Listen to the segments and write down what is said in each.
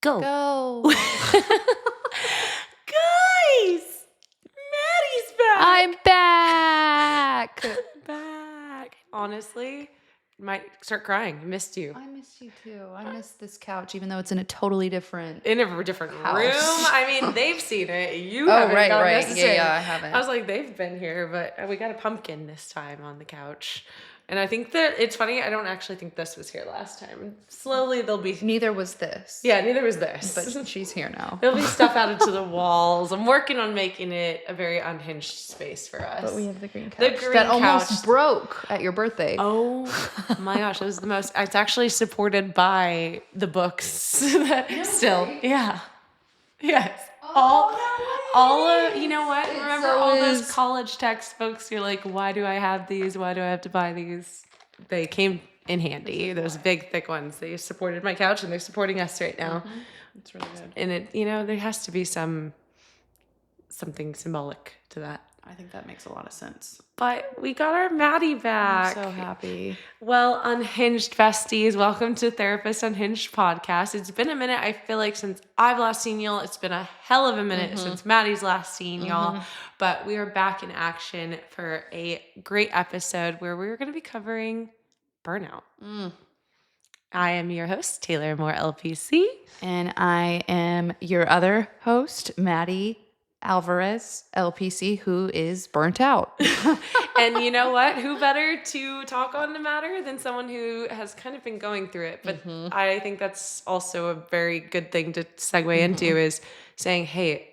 Go. Guys, Maddie's back. I'm back. back. Honestly, might start crying. I missed you. I missed you too. I missed this couch, even though it's in a totally different. In a different house. room. I mean, they've seen it. You haven't. Right. Necessarily. Yeah, I haven't. I was like, they've been here, but we got a pumpkin this time on the couch. And I think that it's funny. I don't actually think this was here last time. Slowly there'll be. Neither was this. Yeah, neither was this. But she's here now. There'll be stuff added to the walls. I'm working on making it a very unhinged space for us. But we have the green couch. The green that couch. almost broke at your birthday. Oh my gosh, it was the most. It's actually supported by the books. Still, yeah, yes. All of, you know what? Remember all those college textbooks? You're like, why do I have these? Why do I have to buy these? They came in handy. Those big, thick ones. They supported my couch, and they're supporting us right now. Mm-hmm. It's really good. And it, there has to be something symbolic to that. I think that makes a lot of sense. But we got our Maddie back. I'm so happy. Well, Unhinged besties, welcome to Therapist Unhinged podcast. It's been a minute, I feel like, since I've last seen y'all. It's been a hell of a minute since Maddie's last seen y'all. But we are back in action for a great episode where we're going to be covering burnout. I am your host, Taylor Moore, LPC. And I am your other host, Madi Alvarez, LPC, who is burnt out. And you know what? Who better to talk on the matter than someone who has kind of been going through it? But I think that's also a very good thing to segue into is saying, hey,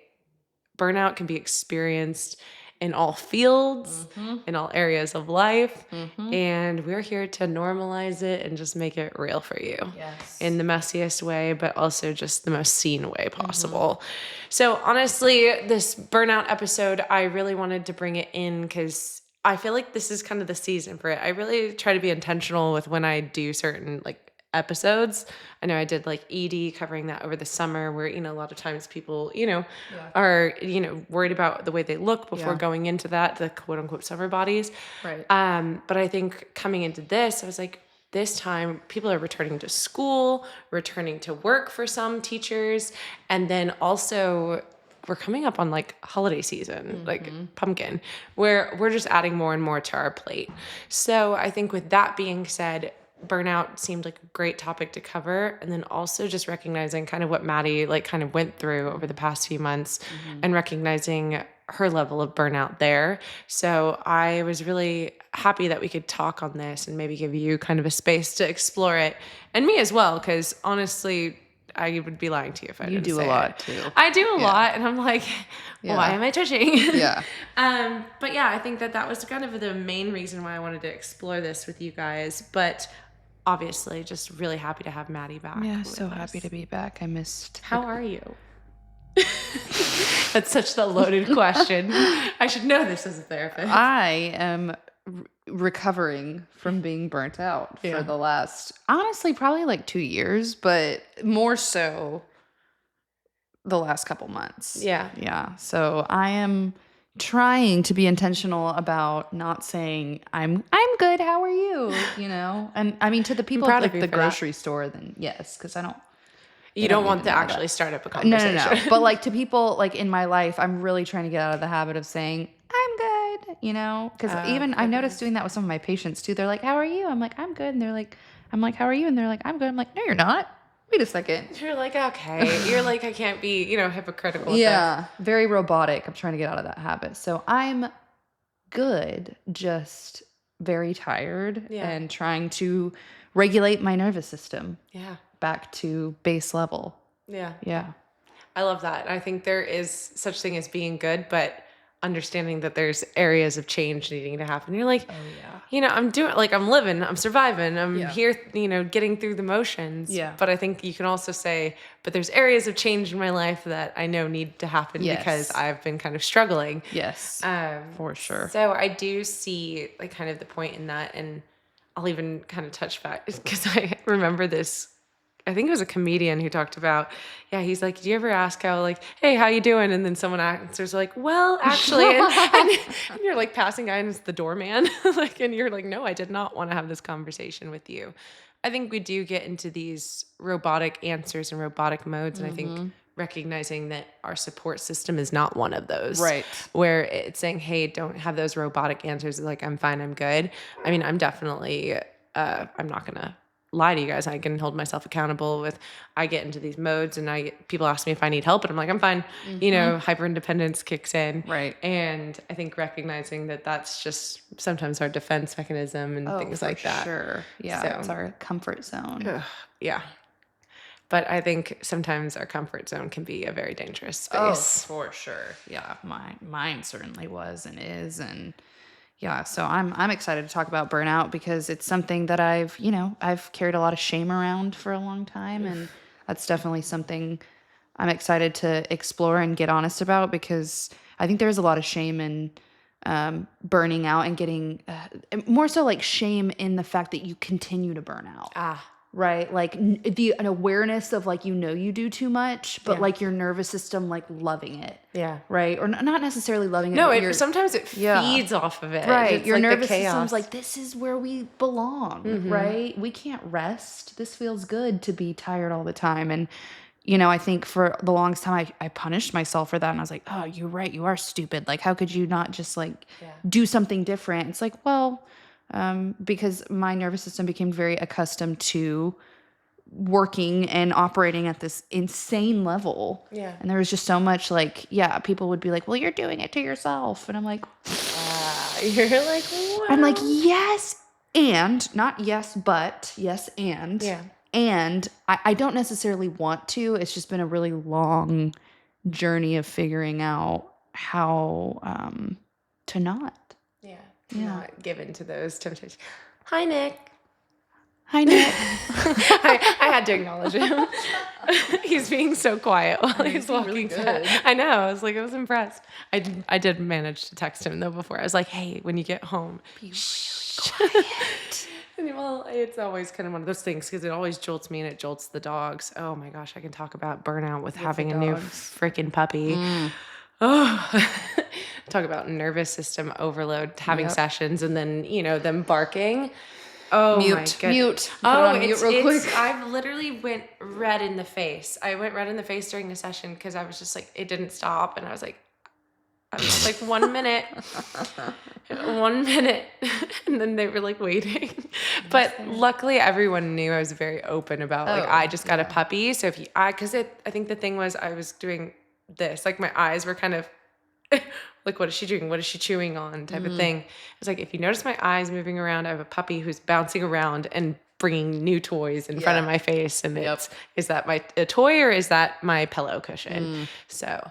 burnout can be experienced in all fields, in all areas of life. And we're here to normalize it and just make it real for you. Yes. In the messiest way, but also just the most seen way possible. So honestly, this burnout episode, I really wanted to bring it in because I feel like this is kind of the season for it. I really try to be intentional with when I do certain episodes. I know I did ED covering that over the summer where, a lot of times people, are, worried about the way they look before going into that, the quote unquote summer bodies. Right. But I think coming into this, I was like, this time people are returning to school, returning to work for some teachers. And then also we're coming up on holiday season, pumpkin, where we're just adding more and more to our plate. So I think with that being said, burnout seemed like a great topic to cover. And then also just recognizing kind of what Maddie kind of went through over the past few months and recognizing her level of burnout there. So I was really happy that we could talk on this and maybe give you kind of a space to explore it. And me as well, because honestly, I would be lying to you if I didn't say it. You do a lot too. I do a lot. And I'm like, why am I touching? Yeah. But yeah, I think that was kind of the main reason why I wanted to explore this with you guys. But obviously, just really happy to have Maddie back. Yeah, so happy to be back. I missed. How are you? That's such the loaded question. I should know this as a therapist. I am recovering from being burnt out for the last, honestly, probably 2 years, but more so the last couple months. Yeah. Yeah. So I am trying to be intentional about not saying I'm good. How are you? And I mean to the people at the grocery store, then yes, because I don't. You don't want to actually start up a conversation. No. But to people in my life, I'm really trying to get out of the habit of saying I'm good. Because even I noticed doing that with some of my patients too. They're like, "How are you?" I'm like, "I'm good," and they're like, "I'm like, how are you?" And they're like, "I'm good." I'm like, "No, you're not. Wait a second." You're like, okay. You're like, I can't be, hypocritical. Yeah, very robotic. I'm trying to get out of that habit. So I'm good, just very tired and trying to regulate my nervous system. Yeah. Back to base level. Yeah. Yeah. I love that. I think there is such thing as being good, but understanding that there's areas of change needing to happen. You're like, I'm doing, I'm living, I'm surviving, I'm here, getting through the motions. Yeah. But I think you can also say, but there's areas of change in my life that I know need to happen because I've been kind of struggling. Yes. For sure. So I do see kind of the point in that. And I'll even kind of touch back because I remember this. I think it was a comedian who talked about, he's like, do you ever ask how, hey, how you doing? And then someone answers well, actually, and you're passing guy and it's the doorman. And you're like, no, I did not want to have this conversation with you. I think we do get into these robotic answers and robotic modes. And I think recognizing that our support system is not one of those. Right. Where it's saying, hey, don't have those robotic answers like, I'm fine, I'm good. I mean, I'm definitely, I'm not going to lie to you guys. I can hold myself accountable with, I get into these modes and people ask me if I need help and I'm like, I'm fine. You know, hyper independence kicks in. Right. And I think recognizing that that's just sometimes our defense mechanism and things like that. Sure. Yeah. So, it's our comfort zone. yeah. But I think sometimes our comfort zone can be a very dangerous space. Oh, for sure. Yeah. Mine certainly was and is. And yeah, so I'm excited to talk about burnout because it's something that I've carried a lot of shame around for a long time. And that's definitely something I'm excited to explore and get honest about because I think there's a lot of shame in burning out and getting more so like shame in the fact that you continue to burn out. Right? Like an awareness of like, you do too much, but like your nervous system, like loving it. Yeah. Right. Or not necessarily loving it. No, sometimes it feeds off of it. Right. It's your like nervous system's like, this is where we belong. Right. We can't rest. This feels good to be tired all the time. And, I think for the longest time, I punished myself for that. And I was like, oh, you're right. You are stupid. Like, how could you not just like do something different? It's like, well, because my nervous system became very accustomed to working and operating at this insane level. Yeah. And there was just so much like, people would be like, well, you're doing it to yourself. And I'm like, you're like, what? I'm like, yes, and not yes, but yes, and. Yeah. And I don't necessarily want to. It's just been a really long journey of figuring out how to not. Not given to those temptations. Hi, Nick. Hi, Nick. I had to acknowledge him. He's being so quiet while he's walking. Really good. I know. I was impressed. I did manage to text him though before. I was like, hey, when you get home, Be really quiet. And, well, it's always kind of one of those things because it always jolts me and it jolts the dogs. Oh my gosh, I can talk about burnout with having a new freaking puppy. Oh, talk about nervous system overload, having sessions and then, them barking. Oh, my goodness. Mute. Mute real quick. I've literally went red in the face. I went red in the face during a session because I was just like, it didn't stop. And I was like 1 minute, 1 minute. And then they were like waiting. But luckily everyone knew I was very open about I just got a puppy. So I think the thing was I was doing this, like my eyes were kind of like, what is she doing? What is she chewing on type of thing. It's like, if you notice my eyes moving around, I have a puppy who's bouncing around and bringing new toys in front of my face. And is that a toy or is that my pillow cushion? So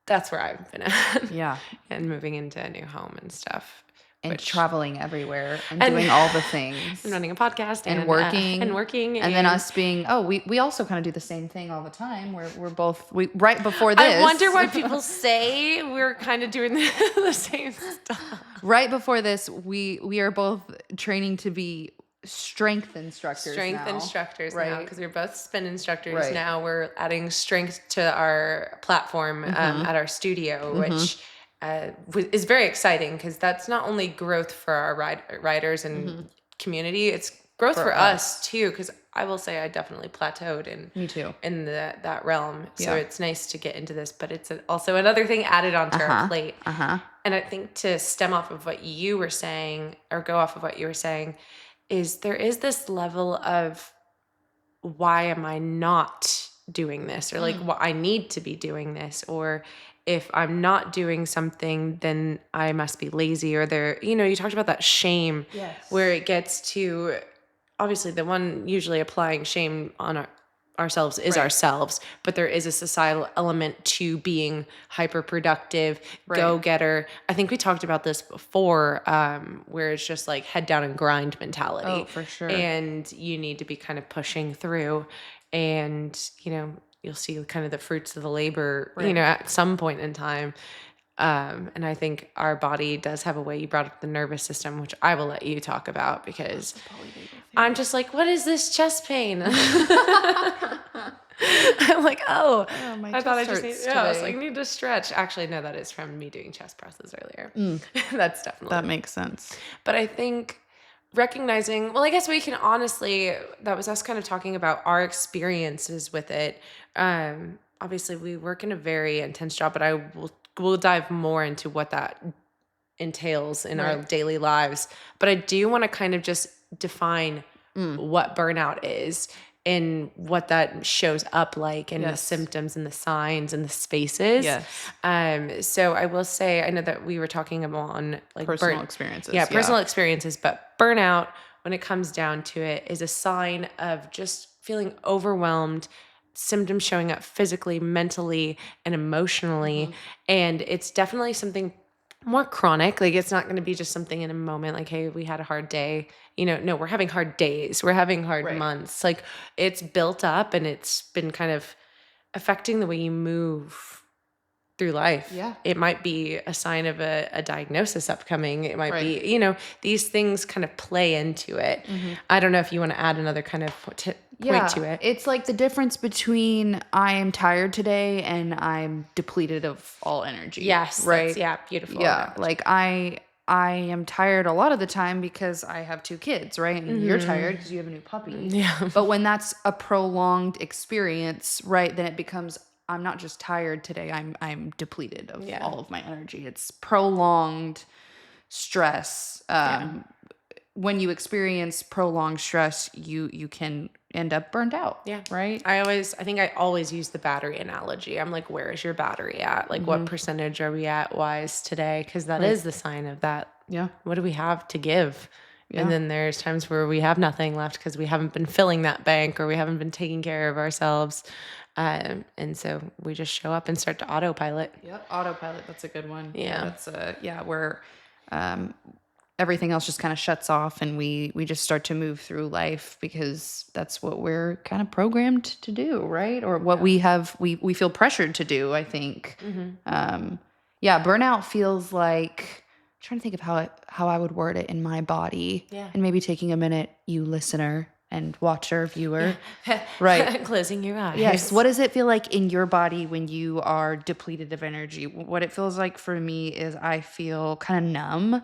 that's where I've been at. Yeah. And moving into a new home and stuff. And traveling everywhere and doing all the things. And running a podcast. And working. And then us being, we also kind of do the same thing all the time where we're both, right before this. I wonder why people say we're kind of doing the same stuff. Right before this, we are both training to be strength instructors now because we're both spin instructors. Now we're adding strength to our platform at our studio, which is very exciting because that's not only growth for our riders and community, it's growth for us too, because I will say I definitely plateaued in that realm. So it's nice to get into this, but it's also another thing added onto our plate. And I think to stem off of what you were saying or go off of what you were saying is there is this level of why am I not doing this, or like what I need to be doing this, or if I'm not doing something, then I must be lazy, or you talked about that shame where it gets to, obviously the one usually applying shame on ourselves is ourselves, but there is a societal element to being hyper productive, go-getter. I think we talked about this before, where it's just like head down and grind mentality. Oh, for sure. And you need to be kind of pushing through, and you'll see kind of the fruits of the labor, at some point in time. And I think our body does have a way. You brought up the nervous system, which I will let you talk about because I'm just like, what is this chest pain? I'm like, my I thought I chest just hurts I was today. like, need to stretch. Actually, no, that is from me doing chest presses earlier. That's definitely. That makes sense. But I think recognizing, well, I guess we can honestly, that was us kind of talking about our experiences with it. Obviously we work in a very intense job, but we'll dive more into what that entails in our daily lives. But I do want to kind of just define what burnout is and what that shows up like, and the symptoms and the signs and the spaces. So I will say, I know that we were talking about on like personal experiences. Yeah, personal experiences, but burnout, when it comes down to it, is a sign of just feeling overwhelmed, symptoms showing up physically, mentally, and emotionally. And it's definitely something more chronic. Like, it's not going to be just something in a moment, like, hey, we had a hard day. No, we're having hard days. We're having hard months. Like, it's built up and it's been kind of affecting the way you move through life. Yeah. It might be a sign of a diagnosis upcoming. It might be, these things kind of play into it. I don't know if you want to add another kind of point to it. It's like the difference between I am tired today and I'm depleted of all energy. Yes. Right. Beautiful. Yeah. Like I am tired a lot of the time because I have 2 kids, right? And you're tired because you have a new puppy. Yeah. But when that's a prolonged experience, right, then it becomes, I'm not just tired today, I'm depleted of all of my energy. It's prolonged stress. When you experience prolonged stress, you can end up burned out. Yeah. Right? I think I always use the battery analogy. I'm like, where is your battery at? Like, what percentage are we at wise today? Because that is the sign of that. Yeah. What do we have to give? Yeah. And then there's times where we have nothing left because we haven't been filling that bank, or we haven't been taking care of ourselves. And so we just show up and start to autopilot. Yep. Autopilot. That's a good one. Yeah. That's where everything else just kind of shuts off and we just start to move through life because that's what we're kind of programmed to do, right? Or what we feel pressured to do, I think. Burnout feels like, I'm trying to think of how I would word it in my body. Yeah. And maybe taking a minute, you listener and watcher, viewer. Right. Closing your eyes. Yes. What does it feel like in your body when you are depleted of energy? What it feels like for me is I feel kind of numb.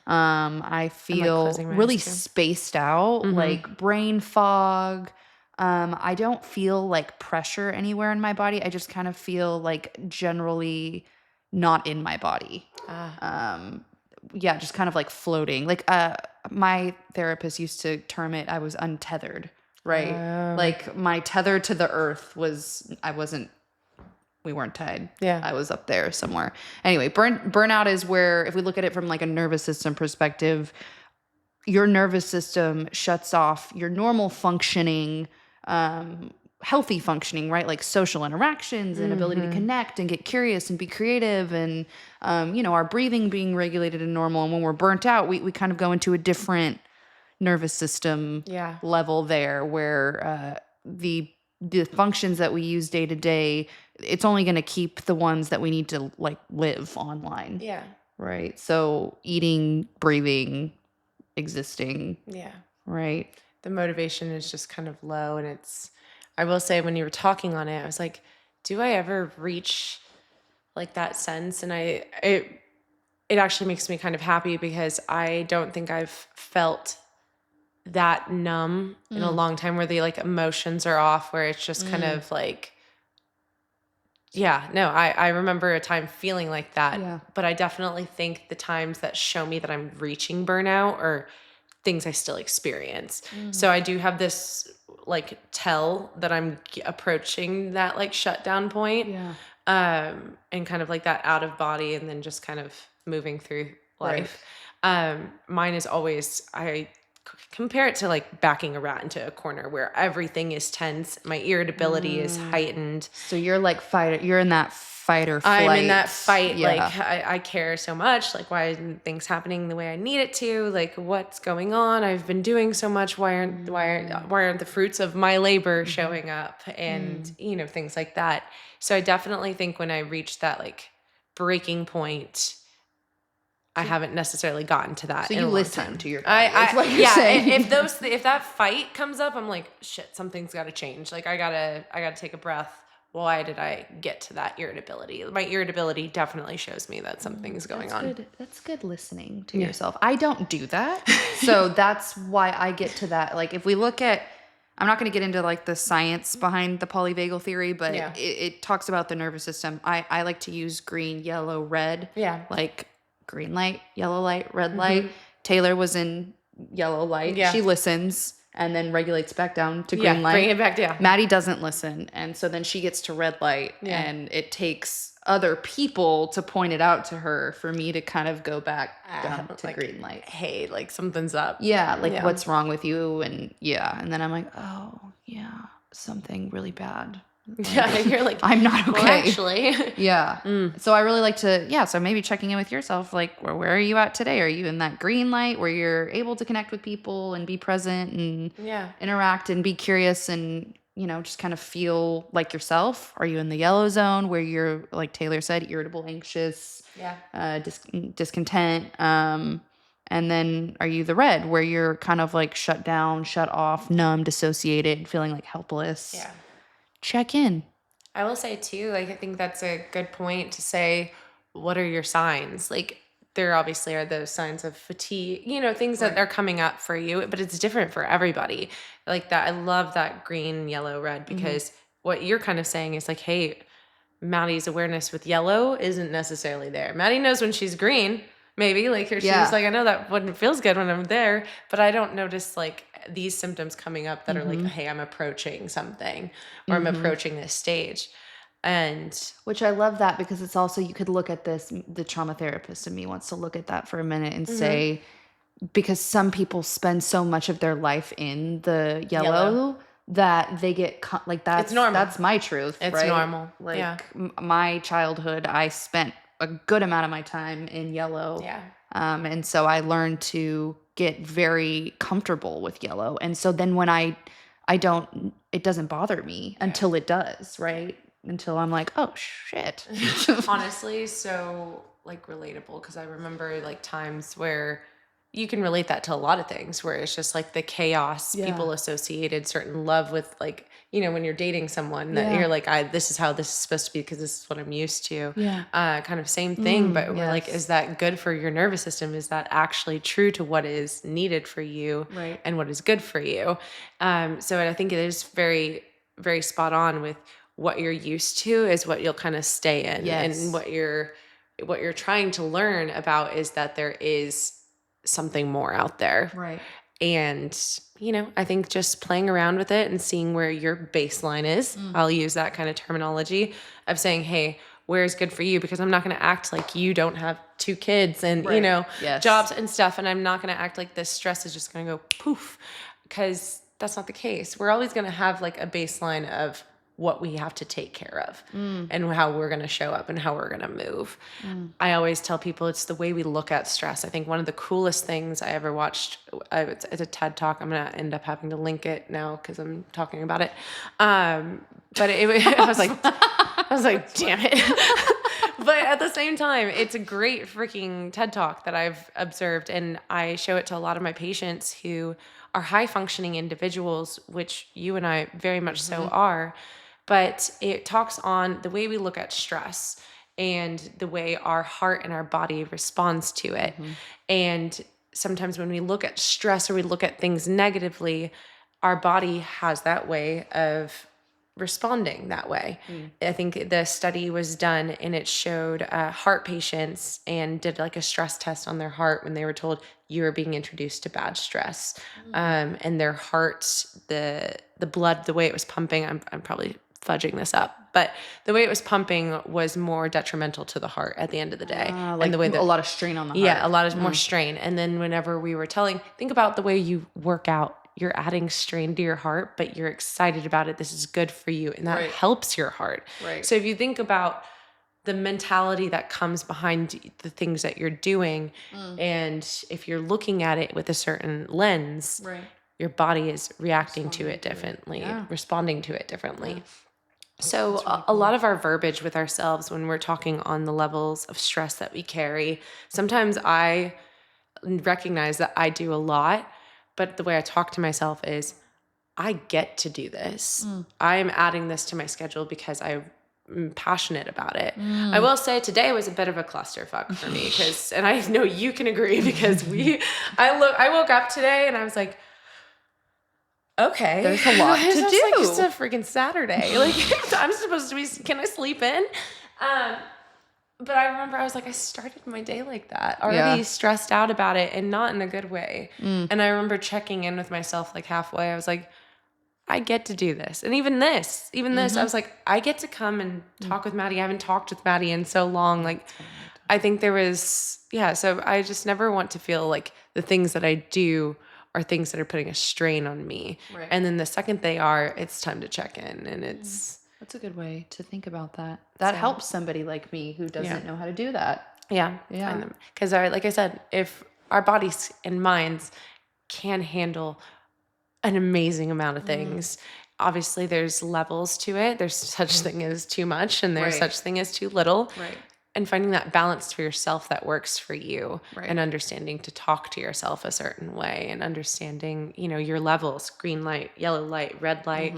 I feel really spaced out, like brain fog. I don't feel like pressure anywhere in my body. I just kind of feel like generally not in my body. Just kind of like floating. Like my therapist used to term it, I was untethered, right? Like my tether to the earth we weren't tied. Yeah. I was up there somewhere. Anyway, burnout is where, if we look at it from like a nervous system perspective, your nervous system shuts off your normal functioning, healthy functioning, right? Like social interactions and ability to connect and get curious and be creative and, our breathing being regulated and normal. And when we're burnt out, we kind of go into a different nervous system level there where the functions that we use day to day, it's only going to keep the ones that we need to like live online. Yeah. Right. So eating, breathing, existing. Yeah. Right. The motivation is just kind of low. And I will say, when you were talking on it, I was like, do I ever reach like that sense? And it actually makes me kind of happy because I don't think I've felt that numb in a long time, where the like emotions are off, where it's just kind of like, I remember a time feeling like that, but I definitely think the times that show me that I'm reaching burnout are things I still experience. So I do have this like tell that I'm approaching that like shutdown point, and kind of like that out of body, and then just kind of moving through life. Mine is always, I compare it to like backing a rat into a corner where everything is tense. My irritability is heightened. So you're like you're in that fight or flight. I'm in that fight. Yeah. Like I care so much. Like, why aren't things happening the way I need it to? Like, what's going on? I've been doing so much. Why aren't the fruits of my labor showing up? And things like that. So I definitely think when I reached that like breaking point, I haven't necessarily gotten to that. So you listen to your body. If that fight comes up, I'm like, shit, something's got to change. Like I gotta take a breath. why did I get to that irritability? My irritability definitely shows me that something's going on. Good. That's good listening to Yeah. yourself. I don't do that. So that's why I get to that. Like if we look at, I'm not going to get into like the science behind the polyvagal theory, but Yeah. it talks about the nervous system. I like to use green, yellow, red. Yeah. Like green light, yellow light, red light. Taylor was in yellow light. Yeah. She listens and then regulates back down to Yeah, green light. bring it back down. Maddie doesn't listen. And so then she gets to red light and it takes other people to point it out to her for me to kind of go back down to like, green light. Hey, like something's up. Yeah, like what's wrong with you? And and then I'm like, oh yeah, something really bad. Yeah, you're like, I'm not okay. Well, actually. Yeah. So I really like to, so maybe checking in with yourself, like where are you at today? Are you in that green light where you're able to connect with people and be present and interact and be curious and, just kind of feel like yourself? Are you in the yellow zone where you're, like Taylor said, irritable, anxious, discontent? And then are you the red where you're kind of like shut down, shut off, numb, dissociated, feeling like helpless? Yeah. Check in. I will say too, like, I think that's a good point to say, what are your signs? Like, there obviously are those signs of fatigue, things that are coming up for you, but it's different for everybody. Like that, I love that green, yellow, red, because what you're kind of saying is like, hey, Maddie's awareness with yellow isn't necessarily there. Maddie knows when she's green, maybe, like she's like, I know that when it feels good when I'm there, but I don't notice like these symptoms coming up that are like, hey, I'm approaching something or I'm approaching this stage. And which I love that because it's also, you could look at this, the trauma therapist in me wants to look at that for a minute and say, because some people spend so much of their life in the yellow that they get like that's it's normal. That's my truth. It's right? normal. Like my childhood, I spent a good amount of my time in yellow. Yeah. And so I learned to get very comfortable with yellow. And so then when I don't, it doesn't bother me until it does, right? Until I'm like, oh shit. Honestly, so like relatable, because I remember like times where you can relate that to a lot of things where it's just like the chaos. People associated certain love with like, when you're dating someone that you're like, this is how this is supposed to be because this is what I'm used to. Kind of same thing, but we're like, is that good for your nervous system? Is that actually true to what is needed for you and what is good for you? So I think it is very, very spot on with what you're used to is what you'll kind of stay in. And what you're trying to learn about is that there is something more out there. Right. And, I think just playing around with it and seeing where your baseline is, I'll use that kind of terminology of saying, hey, where's good for you? Because I'm not going to act like you don't have 2 kids and, jobs and stuff. And I'm not going to act like this stress is just going to go poof, because that's not the case. We're always going to have like a baseline of what we have to take care of and how we're going to show up and how we're going to move. I always tell people it's the way we look at stress. I think one of the coolest things I ever watched, it's a TED Talk. I'm going to end up having to link it now because I'm talking about it. But I was like, damn it. But at the same time, it's a great freaking TED Talk that I've observed. And I show it to a lot of my patients who are high functioning individuals, which you and I very much so are. But it talks on the way we look at stress and the way our heart and our body responds to it. And sometimes when we look at stress or we look at things negatively, our body has that way of responding that way. I think the study was done and it showed heart patients and did like a stress test on their heart when they were told you are being introduced to bad stress. And their heart, the blood, the way it was pumping, I'm probably fudging this up, but the way it was pumping was more detrimental to the heart at the end of the day. Like and the way that, a lot of strain on the heart. Yeah, a lot of more strain. And then whenever we were think about the way you work out, you're adding strain to your heart, but you're excited about it. This is good for you. And that helps your heart. Right. So if you think about the mentality that comes behind the things that you're doing, and if you're looking at it with a certain lens, your body is reacting to it differently, responding to it differently. So really a lot of our verbiage with ourselves when we're talking on the levels of stress that we carry, sometimes I recognize that I do a lot, but the way I talk to myself is, I get to do this. I am adding this to my schedule because I'm passionate about it. I will say today was a bit of a clusterfuck for me and I know you can agree because I woke up today and I was like, okay, there's a lot to do. Like just a freaking Saturday. Like I'm supposed to be. Can I sleep in? But I remember I was like, I started my day like that, already stressed out about it, and not in a good way. And I remember checking in with myself like halfway. I was like, I get to do this, and even this, I was like, I get to come and talk with Maddie. I haven't talked with Maddie in so long. Like, I think there was, So I just never want to feel like the things that I do are things that are putting a strain on me. Right. And then the second they are, it's time to check in, and it's. That's a good way to think about that. That helps somebody like me who doesn't know how to do that. Yeah. Because like I said, if our bodies and minds can handle an amazing amount of things, obviously there's levels to it. There's such thing as too much, and there's such thing as too little. Right. And finding that balance for yourself that works for you, and understanding to talk to yourself a certain way, and understanding, your levels, green light, yellow light, red light,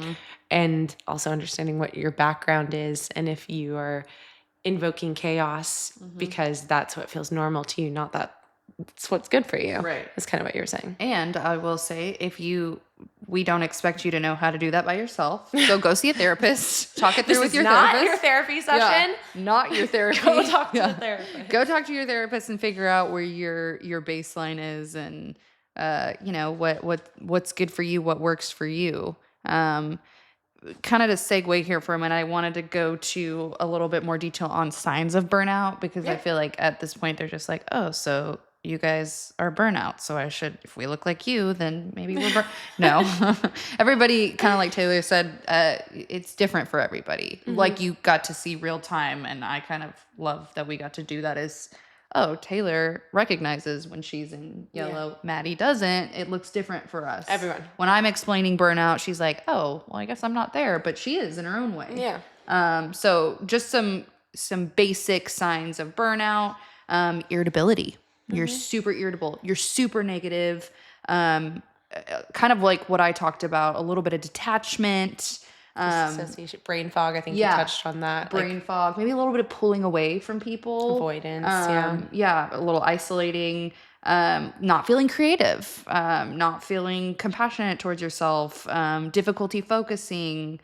and also understanding what your background is. And if you are invoking chaos because that's what feels normal to you, not that it's what's good for you. Right. That's kind of what you were saying. And I will say, we don't expect you to know how to do that by yourself. So go see a therapist. Talk it through with your therapist. Not your therapy session. Yeah, not your therapy. Go talk to the therapist. Go talk to your therapist and figure out where your baseline is, and what's good for you, what works for you. Kind of to segue here for a minute, I wanted to go to a little bit more detail on signs of burnout, because I feel like at this point they're just like, oh, so you guys are burnout. So if we look like you, then maybe we're no. Everybody, kind of like Taylor said, it's different for everybody. Like, you got to see real time, and I kind of love that we got to do that. Is, oh, Taylor recognizes when she's in yellow. Maddie doesn't. It looks different for us. Everyone. When I'm explaining burnout, she's like, oh, well, I guess I'm not there, but she is in her own way. Yeah. So just some basic signs of burnout. Irritability. You're super irritable. You're super negative. Kind of like what I talked about, a little bit of detachment. Dissociation, brain fog. I think you touched on that. Brain fog. Maybe a little bit of pulling away from people. Avoidance. A little isolating. Not feeling creative. Not feeling compassionate towards yourself. Difficulty focusing.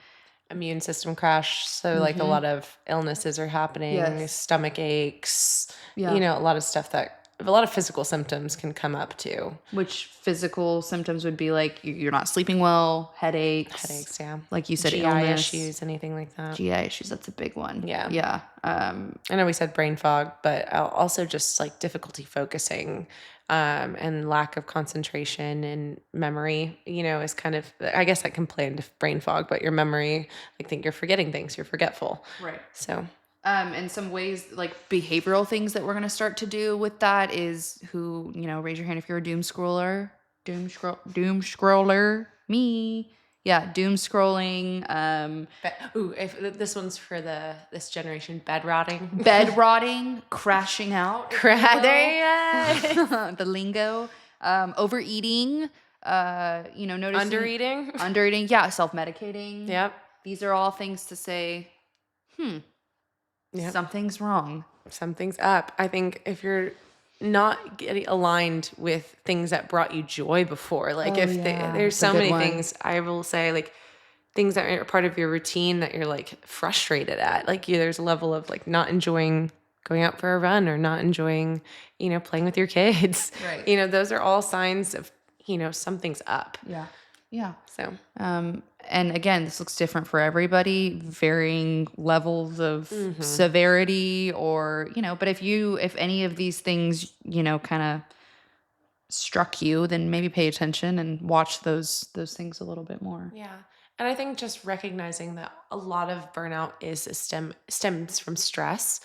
Immune system crash. So like a lot of illnesses are happening. Stomach aches. A lot of stuff a lot of physical symptoms can come up too. Which physical symptoms would be like you're not sleeping well, headaches, like you said, GI illness, issues, anything like that. GI issues, that's a big one. Yeah. I know we said brain fog, but also just like difficulty focusing, and lack of concentration and memory. Is kind of, I guess that can play into brain fog, but your memory, I think you're forgetting things, you're forgetful. Right. So. And some ways, like behavioral things that we're going to start to do with that is raise your hand if you're a doom scroller. Doom scroller, me. Yeah, doom scrolling. If this one's for this generation, bed rotting. Bed rotting, crashing out. There you go. The lingo. Overeating. Noticing. Undereating. Yeah, self-medicating. Yep. These are all things to say, something's wrong. Something's up. I think if you're not getting aligned with things that brought you joy before, like there's so many things, I will say, like things that are part of your routine that you're like frustrated at. Like there's a level of like not enjoying going out for a run, or not enjoying, playing with your kids. Right. Those are all signs of, something's up. Yeah. Yeah. So, and again, this looks different for everybody, varying levels of severity, or, but if any of these things, kind of struck you, then maybe pay attention and watch those things a little bit more. Yeah. And I think just recognizing that a lot of burnout stems from stress.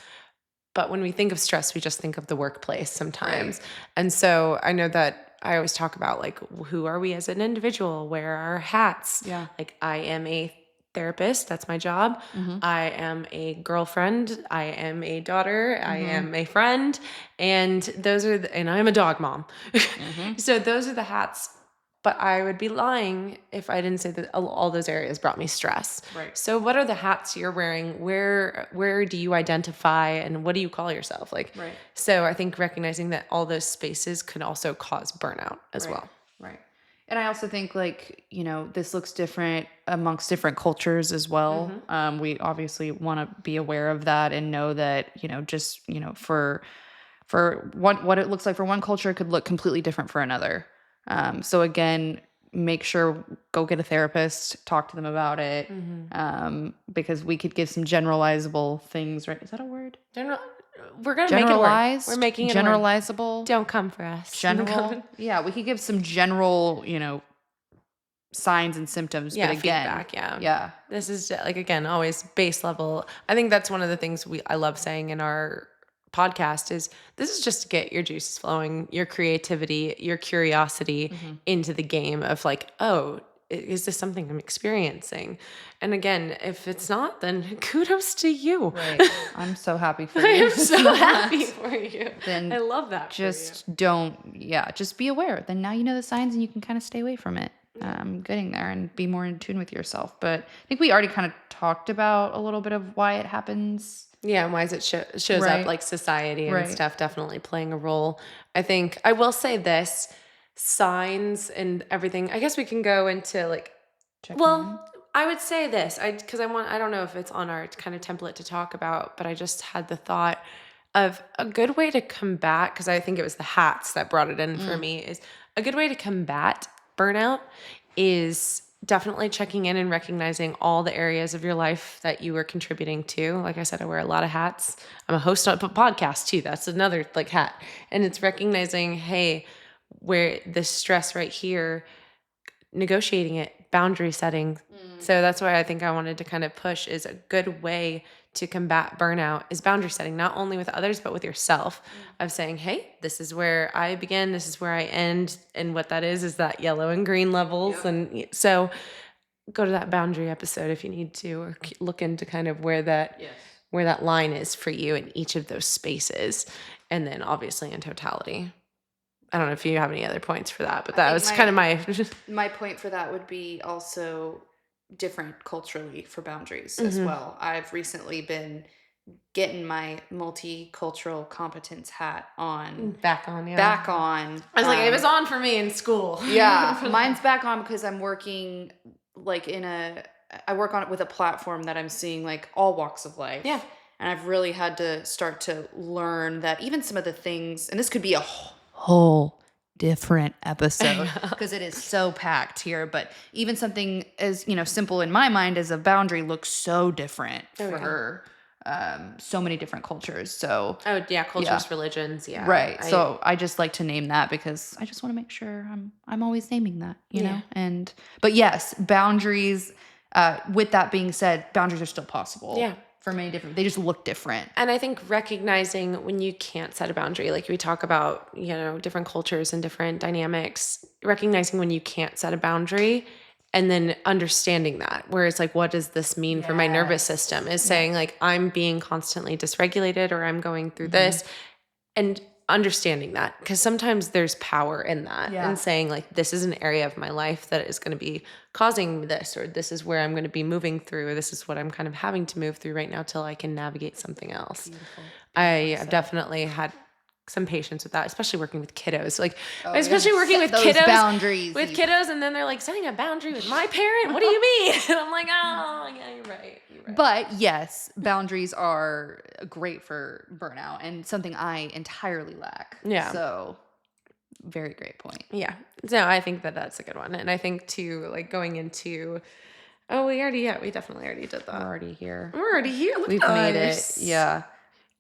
But when we think of stress, we just think of the workplace sometimes. Right. And so I know that I always talk about, like, who are we as an individual? Where are our hats? Yeah. Like, I am a therapist. That's my job. I am a girlfriend. I am a daughter. I am a friend. And and I am a dog mom. So those are the hats but I would be lying if I didn't say that all those areas brought me stress. Right. So what are the hats you're wearing? Where do you identify, and what do you call yourself? Like, Right. so I think recognizing that all those spaces could also cause burnout as Right. well. Right. And I also think, like, this looks different amongst different cultures as well. We obviously want to be aware of that and know that, just, for what it looks like for one culture could look completely different for another. So again, make sure, go get a therapist, talk to them about it. Because we could give some generalizable things, right? Is that a word? We're going to make it work. We're making it work. Generalizable. Don't come for us. General. Yeah, we could give some general, signs and symptoms. Yeah, but again, feedback. Yeah. This is like, again, always base level. I think that's one of the things I love saying in our podcast is this is just to get your juices flowing, your creativity, your curiosity into the game of like, oh, is this something I'm experiencing? And again, if it's not, then kudos to you. Right. I'm so happy for you. I'm so happy for you. Then I love that. Just just be aware. Then now you know the signs and you can kind of stay away from it. Getting there and be more in tune with yourself. But I think we already kind of talked about a little bit of why it happens. Yeah, and why is it shows Right. up, like society and Right. stuff definitely playing a role. I think I will say this, signs and everything. I guess we can go into like, Checking in. I would say this, because I don't know if it's on our kind of template to talk about, but I just had the thought of a good way to combat, because I think it was the hats that brought it in for me, is a good way to combat burnout is definitely checking in and recognizing all the areas of your life that you are contributing to. Like I said, I wear a lot of hats. I'm a host of a podcast too. That's another like hat. And it's recognizing, hey, where the stress right here, negotiating it, boundary setting. So that's why I think I wanted to kind of push is a good way to combat burnout is boundary setting, not only with others, but with yourself of saying, hey, this is where I begin. This is where I end. And what that is that yellow and green levels. Yep. And so go to that boundary episode if you need to, or look into kind of where that line is for you in each of those spaces. And then obviously in totality. I don't know if you have any other points for that, but that was kind of my point for that would be also different culturally for boundaries as well. I've recently been getting my multicultural competence hat on. Back on. I was like, it was on for me in school. Yeah, mine's back on because I'm working like I work on it with a platform that I'm seeing like all walks of life. Yeah. And I've really had to start to learn that even some of the things, and this could be a whole different episode because it is so packed here, but even something as simple in my mind as a boundary looks so different for so many different cultures. So cultures, religions, right. So I just like to name that because I just want to make sure I'm always naming that, you know. And but yes, boundaries. With that being said, boundaries are still possible. Yeah. For many different, they just look different. And I think recognizing when you can't set a boundary, like we talk about, different cultures and different dynamics, recognizing when you can't set a boundary and then understanding that, where it's like, what does this mean for my nervous system is saying like, I'm being constantly dysregulated or I'm going through this and understanding that because sometimes there's power in that and saying like, this is an area of my life that is going to be causing this, or this is where I'm going to be moving through, or this is what I'm kind of having to move through right now till I can navigate something else. Beautiful. I have definitely had some patience with that, especially working with kiddos. Like, especially working with kiddos, boundaries. With kiddos, and then they're like, setting a boundary with my parent? What do you mean? And I'm like, oh, yeah, you're right. But yes, boundaries are great for burnout and something I entirely lack. Yeah. So, very great point. Yeah. So I think that's a good one. And I think too, like going into, we definitely already did that. We're already here. We've made it. Yeah.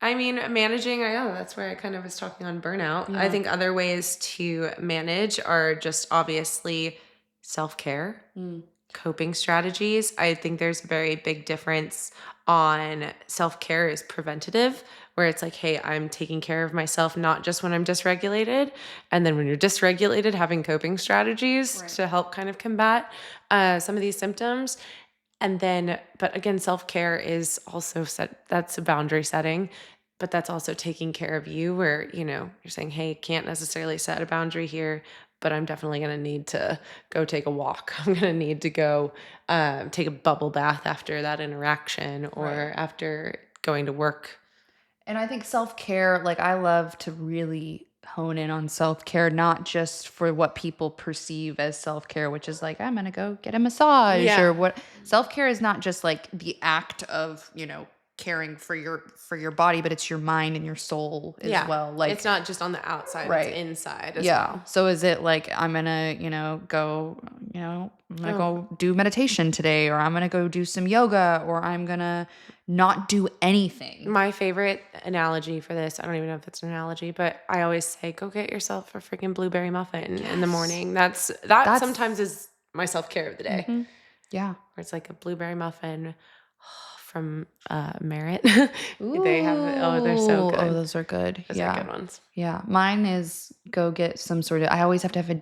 I mean, managing, that's where I kind of was talking on burnout. Yeah. I think other ways to manage are just obviously self-care, coping strategies. I think there's a very big difference on self-care is preventative, where it's like, hey, I'm taking care of myself, not just when I'm dysregulated. And then when you're dysregulated, having coping strategies to help kind of combat some of these symptoms. And then, but again, self-care is also that's a boundary setting, but that's also taking care of you where, you're saying, hey, can't necessarily set a boundary here, but I'm definitely going to need to go take a walk. I'm going to need to go take a bubble bath after that interaction or Right. after going to work. And I think self-care, like I love to really hone in on self-care, not just for what people perceive as self-care, which is like, I'm gonna go get a massage Yeah. or what. Self-care is not just like the act of, caring for your body, but it's your mind and your soul as Yeah. well. Like, It's not just on the outside, right. it's inside as Yeah. well. So is it like I'm gonna, I'm gonna go do meditation today, or I'm gonna go do some yoga, or I'm gonna not do anything. My favorite analogy for this, I don't even know if it's an analogy, but I always say, go get yourself a freaking blueberry muffin in the Yes. morning. That That's sometimes is my self-care of the day. Mhm. Yeah. Where it's like a blueberry muffin from Merit. Ooh. They're so good. Oh, those are good. Those Yeah. are good ones. Yeah. Mine is go get some sort of, I always have to have a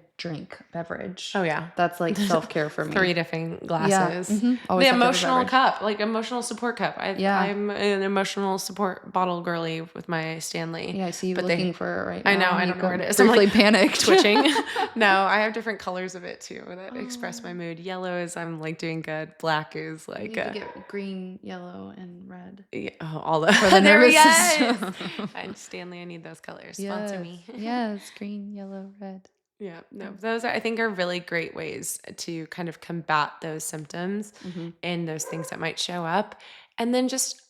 beverage. Oh yeah. That's like self-care for me. 3 different Yeah. glasses. Always The have to have a emotional beverage. cup, like emotional support cup. Yeah. I'm an emotional support bottle girly with my Stanley. Yeah, I see you But looking for it right now. I know, I You don't know where it got is. I'm briefly like panicked. twitching. No, I have different colors of it too that express my mood. Yellow is I'm like doing good. Black is You like need to get green, yellow, and red. all the For the there, nervous yes. system. And Stanley, I need those colors. Sponsor me. Yes, green, yellow, red. Yeah, no, those I think are really great ways to kind of combat those symptoms and those things that might show up. And then just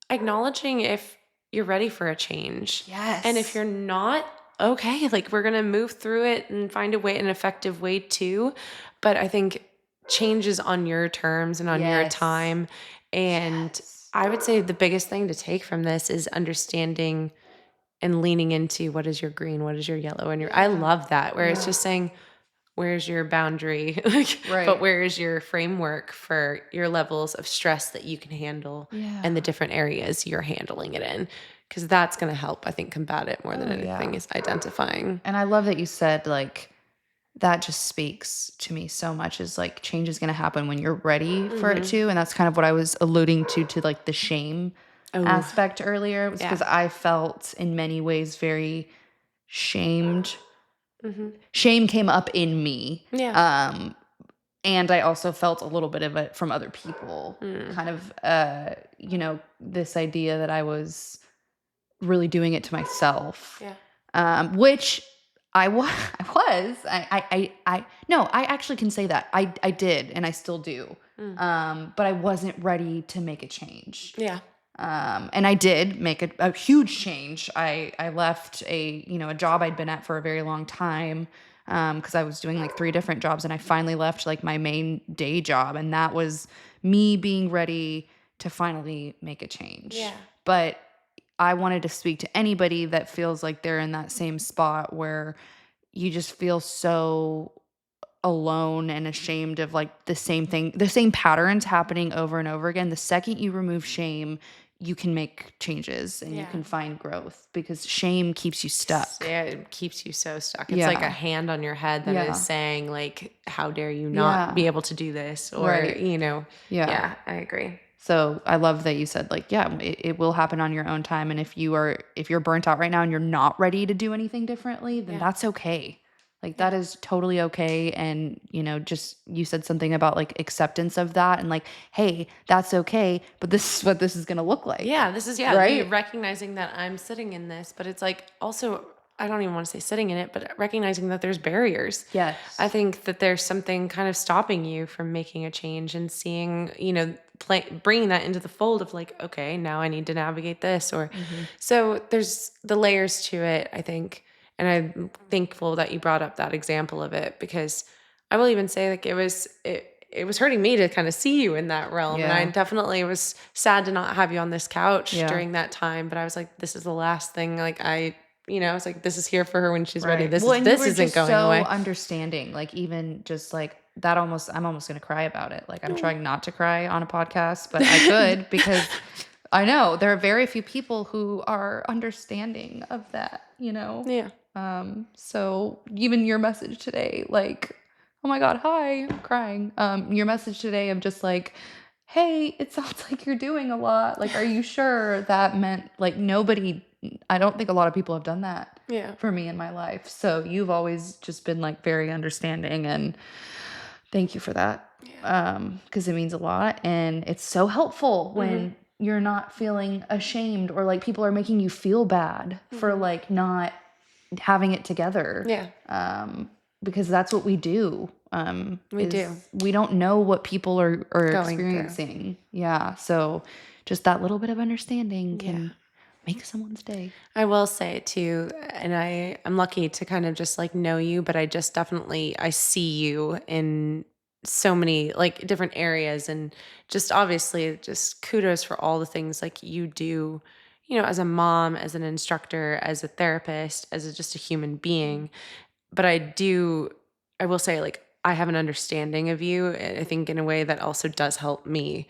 acknowledging if you're ready for a change. Yes. And if you're not, okay, like we're going to move through it and find an effective way too. But I think change is on your terms and on your Yes. time. And Yes. I would say the biggest thing to take from this is understanding and leaning into what is your green, what is your yellow, and I love that where it's just saying, where's your boundary, Right. but where is your framework for your levels of stress that you can handle and the different areas you're handling it in, because that's going to help, I think, combat it more than anything is identifying. And I love that you said like that just speaks to me so much is like change is going to happen when you're ready for it to. And that's kind of what I was alluding to like the shame aspect earlier, was because I felt in many ways very shamed. Shame came up in me. Yeah. And I also felt a little bit of it from other people, kind of, this idea that I was really doing it to myself. Yeah. Which I was. No, I actually can say that I did, and I still do. But I wasn't ready to make a change. Yeah. And I did make a huge change. I left a job I'd been at for a very long time, because I was doing like 3 different jobs, and I finally left like my main day job, and that was me being ready to finally make a change. Yeah. But I wanted to speak to anybody that feels like they're in that same spot where you just feel so alone and ashamed of like the same thing, the same patterns happening over and over again. The second you remove shame, you can make changes and you can find growth, because shame keeps you stuck. Yeah, it keeps you so stuck. It's like a hand on your head that is saying like, how dare you not be able to do this? Or, yeah, I agree. So I love that you said like, it will happen on your own time. And if you're burnt out right now and you're not ready to do anything differently, then that's okay. Like that is totally okay. And, just you said something about like acceptance of that and like, hey, that's okay, but this is what this is going to look like. Yeah, this is, right? Recognizing that I'm sitting in this, but it's like also, I don't even want to say sitting in it, but recognizing that there's barriers. Yes. I think that there's something kind of stopping you from making a change and seeing, bringing that into the fold of like, okay, now I need to navigate this. Or so there's the layers to it, I think. And I'm thankful that you brought up that example of it, because I will even say like it was hurting me to kind of see you in that realm. And I definitely was sad to not have you on this couch during that time. But I was like, this is the last thing. Like I was like, this is here for her when she's ready. This isn't going away. Understanding, like even just like that, I'm almost going to cry about it. Like I'm trying not to cry on a podcast, but I could because I know there are very few people who are understanding of that, Yeah. So even your message today, like, oh my God, hi, I'm crying. Your message today of just like, hey, it sounds like you're doing a lot. Like, are you sure? That meant like I don't think a lot of people have done that. for me in my life. So you've always just been like very understanding, and thank you for that. Because it means a lot, and it's so helpful when you're not feeling ashamed, or like people are making you feel bad for like not having it together. Because that's what we do. We don't know what people are experiencing. So just that little bit of understanding can make someone's day. I will say too, and I'm lucky to kind of just like know you, but I just definitely, I see you in so many like different areas, and just obviously just kudos for all the things like you do, as a mom, as an instructor, as a therapist, as just a human being. But I will say, like, I have an understanding of you, I think, in a way that also does help me,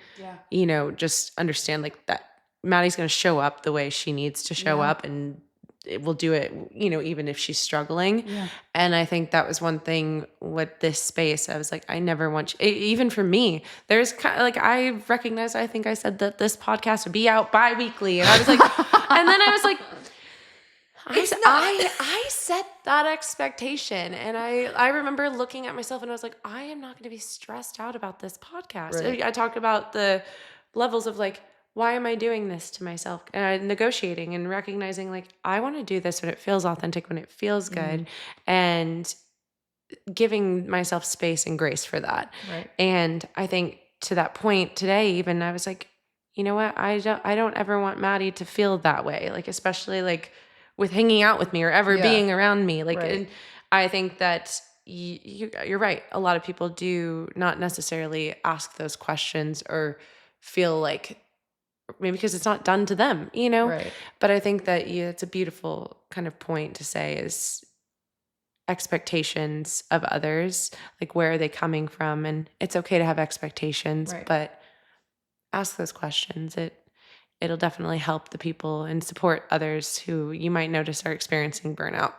just understand like that Maddie's going to show up the way she needs to show up, and it will do it, even if she's struggling. And I think that was one thing with this space. I was like, I never want you, even for me, there's kind of like, I recognize, I think I said that this podcast would be out bi-weekly. And I was like, and then I was like, I set that expectation, and I remember looking at myself and I was like, I am not going to be stressed out about this podcast. Right. I talked about the levels of like, why am I doing this to myself? Negotiating and recognizing like, I want to do this when it feels authentic, when it feels good, and giving myself space and grace for that. Right. And I think to that point today, even I was like, you know what? I don't ever want Maddie to feel that way. Like, especially like with hanging out with me or ever being around me. Like, and I think that you're right. A lot of people do not necessarily ask those questions or feel like, maybe because it's not done to them, Right. But I think that it's a beautiful kind of point to say is expectations of others, like where are they coming from? And it's okay to have expectations, but ask those questions. It'll definitely help the people and support others who you might notice are experiencing burnout.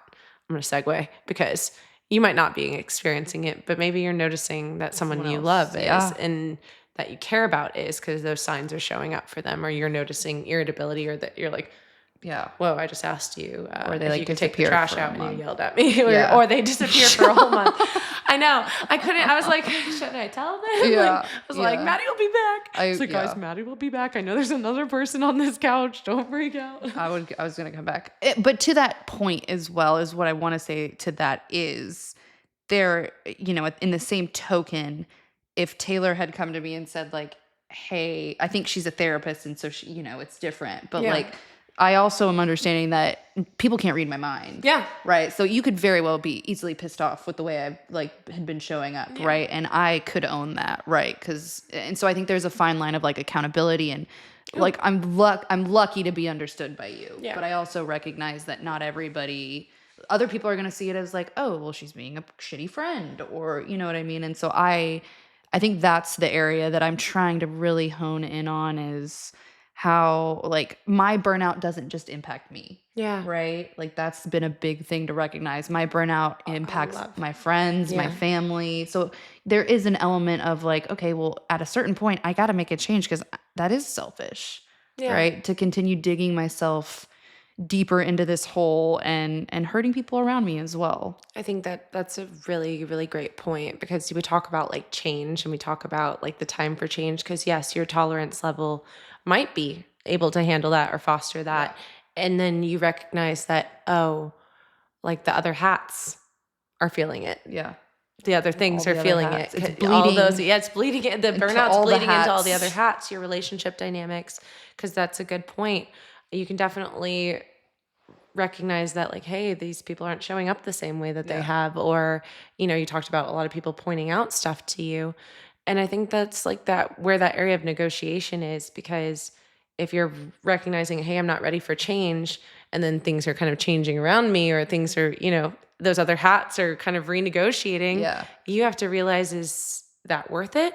I'm going to segue because you might not be experiencing it, but maybe you're noticing that someone you love is, and that you care about is, because those signs are showing up for them, or you're noticing irritability, or that you're like, whoa, I just asked you or they if like you could take the trash out, and you yelled at me, or they disappear for a whole month. I know. I was like, should I tell them? Yeah. I was like, Maddie will be back. I was like, guys, Maddie will be back. I know there's another person on this couch. Don't freak out. I was going to come back. But to that point as well, is what I want to say to that is there, in the same token, if Taylor had come to me and said like, hey, I think she's a therapist, and so she, it's different. But like, I also am understanding that people can't read my mind. Yeah. Right. So you could very well be easily pissed off with the way I like had been showing up. Yeah. Right. And I could own that. Right. And so I think there's a fine line of like accountability, and like, I'm lucky to be understood by you, but I also recognize that not everybody, other people are going to see it as like, oh, well, she's being a shitty friend, or, you know what I mean? And so I think that's the area that I'm trying to really hone in on, is how like my burnout doesn't just impact me. Yeah. Right. Like that's been a big thing to recognize. My burnout impacts my friends, my family. So there is an element of like, okay, well, at a certain point, I got to make a change, because that is selfish. Right. To continue digging myself deeper into this hole and hurting people around me as well. I think that's a really, really great point, because we talk about like change, and we talk about like the time for change, because yes, your tolerance level might be able to handle that or foster that. And then you recognize that, oh, like the other hats are feeling it. Yeah. The other things are feeling it. It's bleeding. All those, it's bleeding. The burnout's bleeding into all the other hats, your relationship dynamics, because that's a good point. You can definitely recognize that like, hey, these people aren't showing up the same way that they have, or, you talked about a lot of people pointing out stuff to you. And I think that's like that, where that area of negotiation is, because if you're recognizing, hey, I'm not ready for change, and then things are kind of changing around me, or things are, those other hats are kind of renegotiating, you have to realize, is that worth it?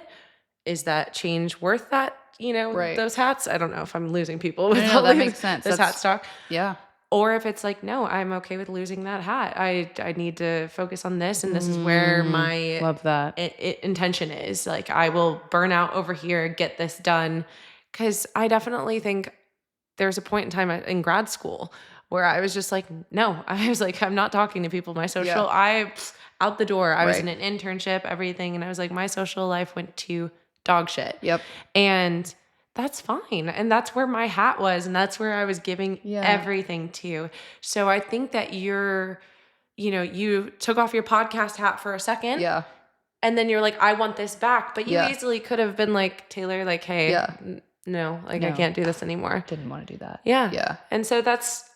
Is that change worth that, those hats? I don't know if I'm losing people with all that makes sense. This hat stock. Yeah. Or if it's like, no, I'm okay with losing that hat. I need to focus on this, and this is where my love that intention is. Like, I will burn out over here, get this done. Because I definitely think there's a point in time in grad school where I was just like, no, I was like, I'm not talking to people. My social, Yeah. out the door. I was in Right. an internship, everything. And I was like, my social life went to dog shit. Yep. And that's fine. And that's where my hat was. And that's where I was giving everything to. So I think that you took off your podcast hat for a second. Yeah. And then you're like, I want this back. But you Yeah. easily could have been like, Taylor, like, hey, Yeah. no, like No. I can't do this anymore. Didn't want to do that. Yeah. Yeah. And so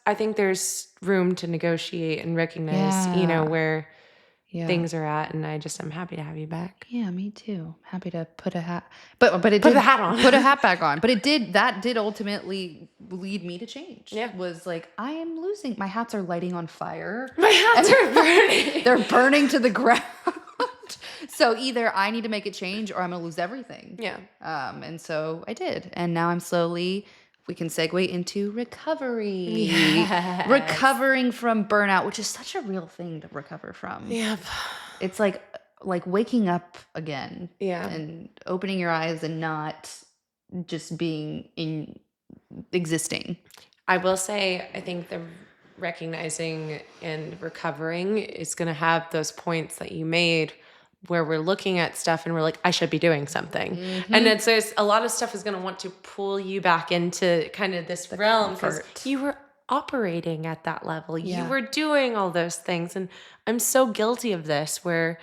I think there's room to negotiate and recognize, where things are at. And I'm happy to have you back. Yeah, me too. Happy to put a hat, but it Put did the hat on. put a hat back on. But that did ultimately lead me to change. Yeah. Was like, I am losing. My hats are lighting on fire. My hats are burning. They're burning to the ground. So either I need to make a change or I'm gonna lose everything. Yeah. And so I did. And now I'm slowly, we can segue into recovery. Yes. Recovering from burnout, which is such a real thing to recover from. Yep. It's like waking up again. Yeah. And opening your eyes and not just being existing. I will say, I think the recognizing and recovering is going to have those points that you made where we're looking at stuff and we're like, I should be doing something. Mm-hmm. And there's a lot of stuff is going to want to pull you back into kind of this realm because you were operating at that level. Yeah. You were doing all those things. And I'm so guilty of this where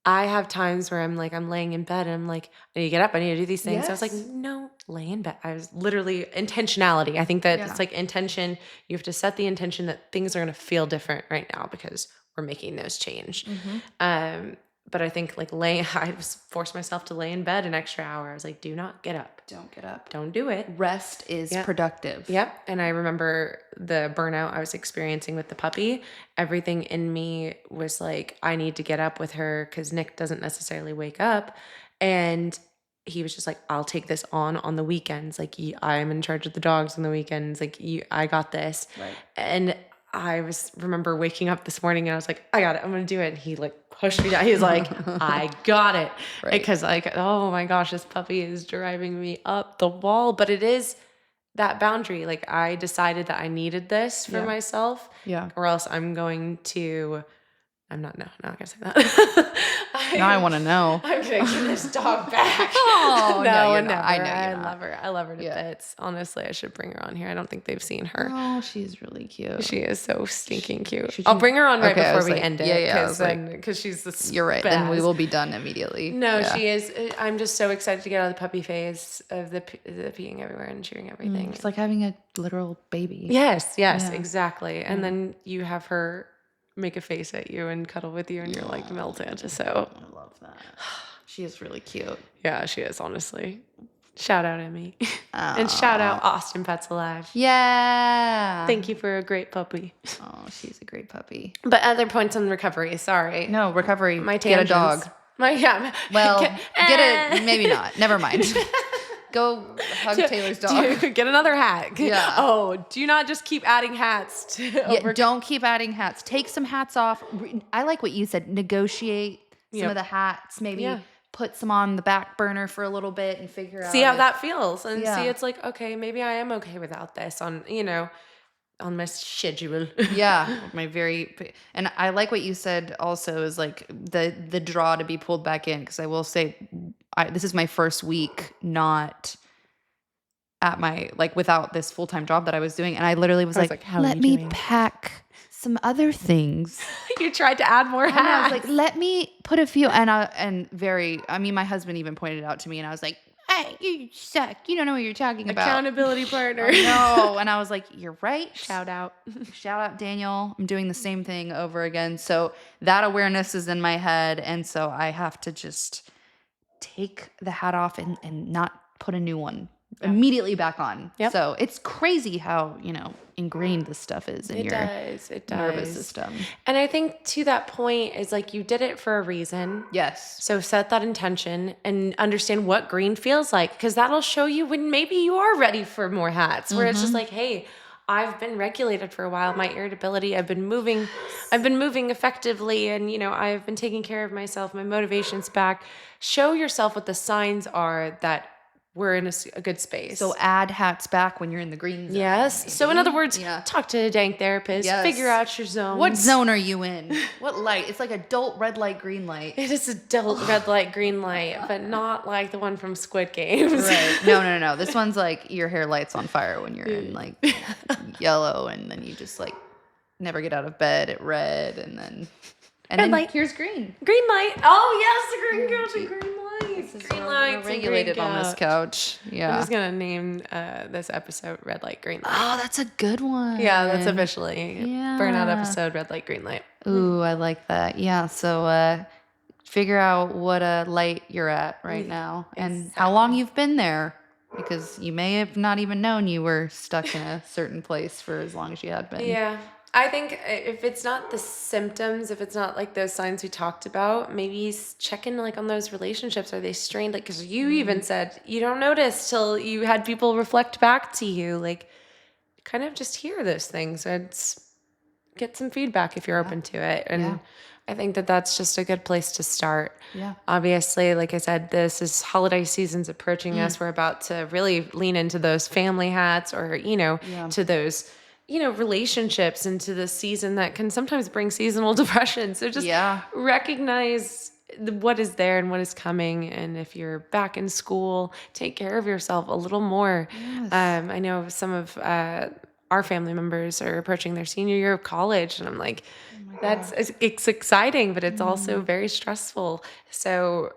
I have times where I'm laying in bed and I'm like, I need to get up. I need to do these things. Yes. I was like, no, lay in bed. I was literally intentionality. I think that it's like intention. You have to set the intention that things are going to feel different right now because we're making those change. Mm-hmm. But I think I forced myself to lay in bed an extra hour. I was like, do not get up. Don't get up. Don't do it. Rest is productive. Yep. And I remember the burnout I was experiencing with the puppy. Everything in me was like, I need to get up with her because Nick doesn't necessarily wake up. And he was just like, I'll take this on the weekends. Like, I'm in charge of the dogs on the weekends. Like, I got this. Right. And I remember waking up this morning and I was like, I got it. I'm going to do it. And he pushed me down. He's like, I got it. Right. Because oh my gosh, this puppy is driving me up the wall. But it is that boundary. I decided that I needed this for myself. Yeah. Or else I'm going to, I'm not going to say that. Now I want to know. I'm going to give this dog back. Oh, no, never. I know I love her. I love her to bits. Honestly, I should bring her on here. I don't think they've seen her. Oh, she's really cute. She is so stinking cute. I'll bring her on right before we end it. Yeah. Because she's the You're right. Spaz. Then we will be done immediately. No, she is. I'm just so excited to get out of the puppy phase of the peeing everywhere and chewing everything. It's like having a literal baby. Yes, exactly. And then you have her make a face at you and cuddle with you and you're melted. So I love that. She is really cute. Yeah, she is, honestly. Shout out Emmy. And shout out Austin Pets Alive. Yeah. Thank you for a great puppy. Oh, she's a great puppy. But other points on recovery, sorry. No, recovery. My tangents. Get a dog. Well, get it. Maybe not. Never mind. Go hug Taylor's dog. Get another hat. Yeah. Oh, do not just keep adding hats. Don't keep adding hats. Take some hats off. I like what you said. Negotiate some of the hats. Maybe put some on the back burner for a little bit and figure out. See how that feels. And see, it's like, okay, maybe I am okay without this on my schedule. And I like what you said also is the draw to be pulled back in. Cause I will say, this is my first week not at my, without this full-time job that I was doing. And I literally was like, let me pack some other things. You tried to add more hats. And I was like, let me put a few, my husband even pointed it out to me and I was like, hey, you suck. You don't know what you're talking about. Accountability partner. No. And I was like, you're right. Shout out. Shout out, Daniel. I'm doing the same thing over again. So that awareness is in my head. And so I have to just take the hat off and not put a new one immediately back on. Yep. So it's crazy how, ingrained this stuff is in your nervous system. And I think to that point is you did it for a reason. Yes. So set that intention and understand what green feels like, because that'll show you when maybe you are ready for more hats, where it's just hey, I've been regulated for a while. My irritability, I've been moving effectively, and I've been taking care of myself. My motivation's back. Show yourself what the signs are that we're in a good space. So add hats back when you're in the green zone. Yes. Maybe. So in other words, talk to a dank therapist. Yes. Figure out your zone. What zone are you in? What light? It's like adult red light, green light. It is adult red light, green light, but not like the one from Squid Games. Right. No. This one's like your hair lights on fire when you're in like yellow, and then you just like never get out of bed at red, and then red light. Here's green. Green light. Oh yes, the green couch and green lights. Green lights. We're regulated on this couch. Yeah. I'm just gonna name this episode "Red Light, Green Light." Oh, that's a good one. Yeah, that's officially burnout episode. Red light, green light. Ooh, I like that. Yeah. So figure out what light you're at right now and how long you've been there, because you may have not even known you were stuck in a certain place for as long as you had been. Yeah. I think if it's not the symptoms, if it's not like those signs we talked about, maybe check in like on those relationships. Are they strained? Like, because you even said you don't notice till you had people reflect back to you. Like, kind of just hear those things and get some feedback if you're open to it. And I think that that's just a good place to start. Yeah. Obviously, like I said, this is holiday season's approaching us. We're about to really lean into those family hats, or, to those relationships, into the season that can sometimes bring seasonal depression. So just recognize what is there and what is coming. And if you're back in school, take care of yourself a little more. Yes. I know some of our family members are approaching their senior year of college, and I'm like, it's exciting, but it's also very stressful. So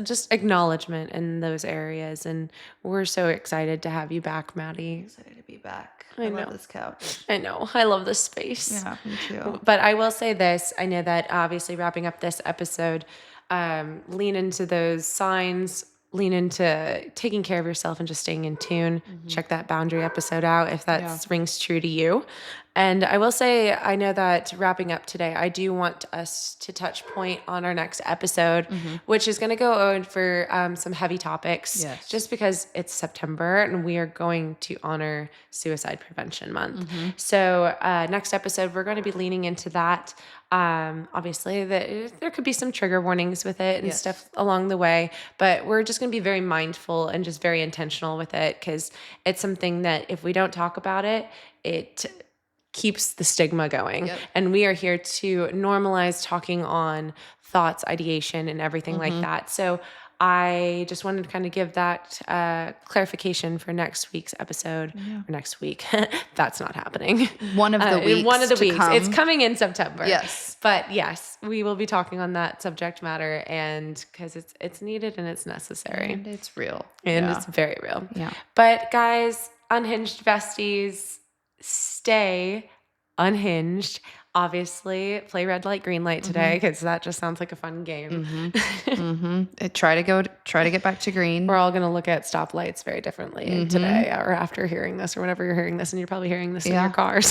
just acknowledgement in those areas. And we're so excited to have you back, Maddie. Excited to be back. I love this couch. I know. I love this space. Yeah, me too. But I will say this. I know that obviously wrapping up this episode, lean into those signs, lean into taking care of yourself and just staying in tune. Check that boundary episode out if that rings true to you. And I will say, I know that wrapping up today, I do want us to touch point on our next episode, which is going to go over some heavy topics, just because it's September and we are going to honor Suicide Prevention Month. So next episode, we're going to be leaning into that. Obviously, there could be some trigger warnings with it and stuff along the way, but we're just going to be very mindful and just very intentional with it, because it's something that if we don't talk about it, it keeps the stigma going. And we are here to normalize talking on thoughts, ideation, and everything like that. So I just wanted to kind of give that clarification for next week's episode. Or next week. That's not happening. One of the weeks. Come. It's coming in September. Yes. But yes, we will be talking on that subject matter, and because it's needed and it's necessary. And it's real. And it's very real. Yeah. But guys, Unhinged besties, stay unhinged. Obviously, play red light, green light today, because that just sounds like a fun game. Try to get back to green. We're all going to look at stoplights very differently today, or after hearing this, or whenever you're hearing this, and you're probably hearing this in your cars.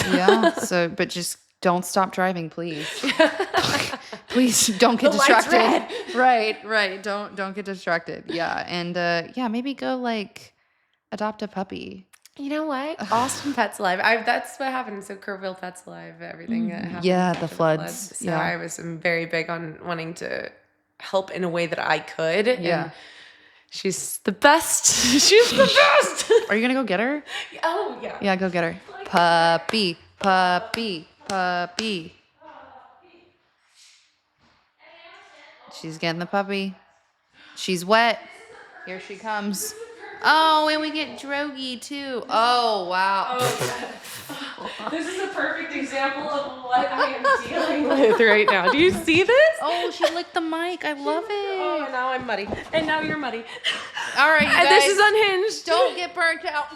So, but just don't stop driving, please. Please don't get distracted. Right. Don't get distracted. Yeah, and maybe go like adopt a puppy. You know what? Austin Pets Alive. That's what happened. So Kerrville Pets Alive, everything that happened. Yeah, the floods. So I was very big on wanting to help in a way that I could. Yeah. And she's the best. She's the best. Are you going to go get her? Oh, yeah. Yeah, go get her. Puppy. She's getting the puppy. She's wet. Here she comes. Oh, and we get Drogi too. Oh, wow. Oh, this is a perfect example of what I am dealing with right now. Do you see this? Oh, she licked the mic. I love it. Oh, now I'm muddy. And now you're muddy. All right, you guys. And this is Unhinged. Don't get burnt out.